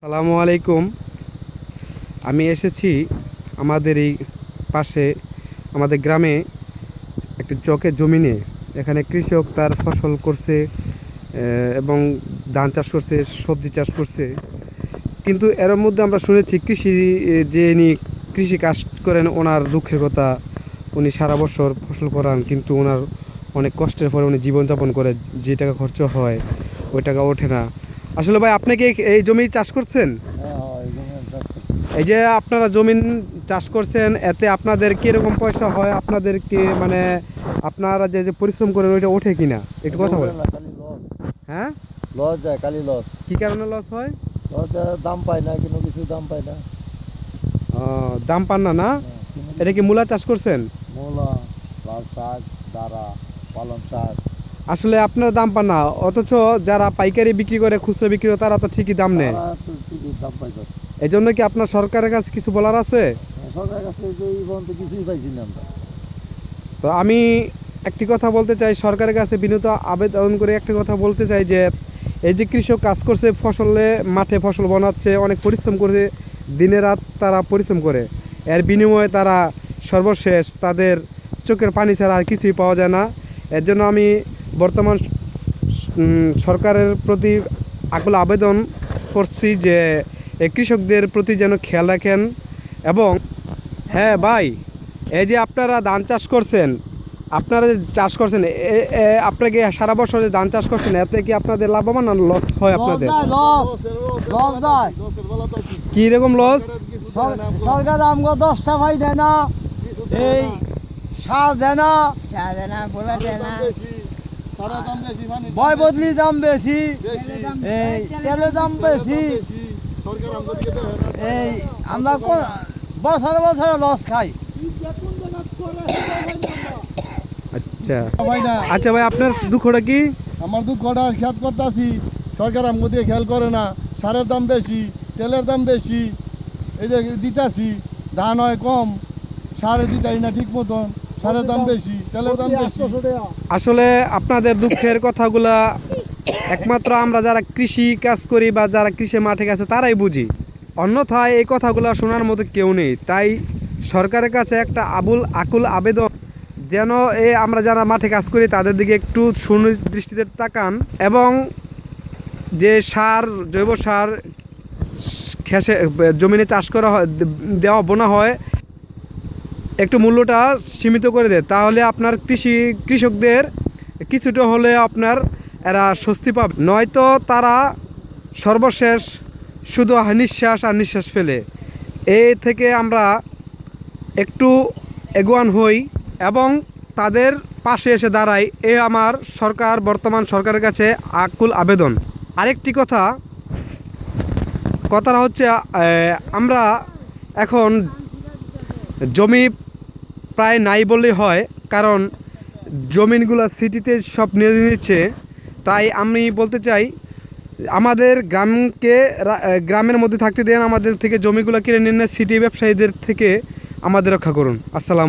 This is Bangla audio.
আসসালামু আলাইকুম। আমি এসেছি আমাদের এই পাশে আমাদের গ্রামে একটি চকের জমি নিয়ে। এখানে কৃষক তার ফসল করছে এবং ধান চাষ করছে, সবজি চাষ করছে। কিন্তু এর মধ্যে আমরা শুনেছি কৃষি যে ইনি কৃষি কাজ করেন ওনার দুঃখের কথা। উনি সারা বছর ফসল করান কিন্তু ওনার অনেক কষ্টের পরে উনি জীবনযাপন করে, যে টাকা খরচ হয় ওই টাকা ওঠে না। আসলে ভাই, আপনি কি এই জমি চাষ করছেন? এই যে আপনারা জমিন চাষ করছেন, এতে আপনাদের কিরকম পয়সা হয়? আপনাদেরকে মানে আপনারা যে যে পরিশ্রম করেন ওইটা ওঠে কিনা একটু কথা বলেন। হ্যাঁ, লস যায়, খালি লস। কি কারণে লস হয়? লস যায়, দাম পায় না, কোনো কিছু দাম পায় না। দাম পান না না? এটা কি মূলা চাষ করছেন? মূলা, লাল শাক, দাঁড়া, পালং শাক। আসলে আপনার দাম পান না, অথচ যারা পাইকারি বিক্রি করে, খুচরা বিক্রি করে, তারা তো ঠিকই দাম নেয়। তারা তো ঠিকই দাম পাইতেছে। এই জন্য কি আপনার সরকারের কাছে কিছু বলার আছে? সরকারের কাছে যে এই পর্যন্ত কিছুই পাইছি না আমরা। তো আমি একটি কথা বলতে চাই, সরকারের কাছে বিনীত আবেদন করে একটি কথা বলতে চাই যে এই যে কৃষক কাজ করছে, ফসলে মাঠে ফসল বানাচ্ছে, অনেক পরিশ্রম করে, দিনে রাত তারা পরিশ্রম করে, এর বিনিময়ে তারা সর্বশেষ তাদের চোখের পানি ছাড়া আর কিছুই পাওয়া যায় না। এর জন্য আমি বর্তমান সরকারের প্রতি আকুল আবেদন করছি যে এই কৃষকদের প্রতি যেন খেয়াল রাখেন। এবং হ্যাঁ ভাই, এই যে আপনারা ধান চাষ করছেন, আপনারা যে চাষ করছেন, আপনাকে সারা বছর যে ধান চাষ করছেন, এতে কি আপনাদের লাভবান না লস হয় আপনাদের? লস যায়। কি রকম লস? সরকার আমগো 10টা ভাই দেয় না, এই সার দেয় না, বলে দেয় না, বয় বদলি দাম বেশি, এই তেলের দাম বেশি। এই আমরা বছরে বছরে লস খাই। আচ্ছা আচ্ছা ভাই, আপনার দুঃখটা কি? আমার দুঃখটা খেয়াল করতেছি, সরকার আমাকে দিয়ে খেয়াল করে না। সারের দাম বেশি, তেলের দাম বেশি, এই যে দিতাছি, ধান হয় কম, সারে দিতাই না ঠিক মতন, সারের দাম বেশি, তেলের দাম বেশি। আসলে আপনাদের দুঃখের কথাগুলা একমাত্র আমরা যারা কৃষি কাজ করি বা যারা কৃষি মাঠে গেছে তারাই বুঝি, অন্যথায় এই কথাগুলো শোনার মতো কেউ নেই। তাই সরকারের কাছে একটা আকুল আবেদন যেন আমরা যারা মাঠে কাজ করি তাদের দিকে একটু সুদৃষ্টিতে তাকান, এবং যে সার, জৈব সার খেসে জমিনে চাষ করা হয়, বোনা হয়, একটু মূল্যটা সীমিত করে দেয়, তাহলে আপনার কৃষকদের কিছুটা হলে আপনার এরা স্বস্তি পাবে। নয়তো তারা সর্বশেষ শুধু নিঃশ্বাস আর নিঃশ্বাস ফেলে। এই থেকে আমরা একটু এগোয়ান হই এবং তাদের পাশে এসে দাঁড়াই, এ আমার বর্তমান সরকারের কাছে আকুল আবেদন। আরেকটি কথাটা হচ্ছে, আমরা এখন জমি প্রায় নাই বললেই হয়, কারণ জমিনগুলো সিটিতে সব নিয়ে নিচ্ছে। তাই আমি বলতে চাই, আমাদের গ্রামের মধ্যে থাকতে দেন, আমাদের থেকে জমিগুলো কিনে নিন না, সিটি ব্যবসায়ীদের থেকে আমাদের রক্ষা করুন। আসসালামু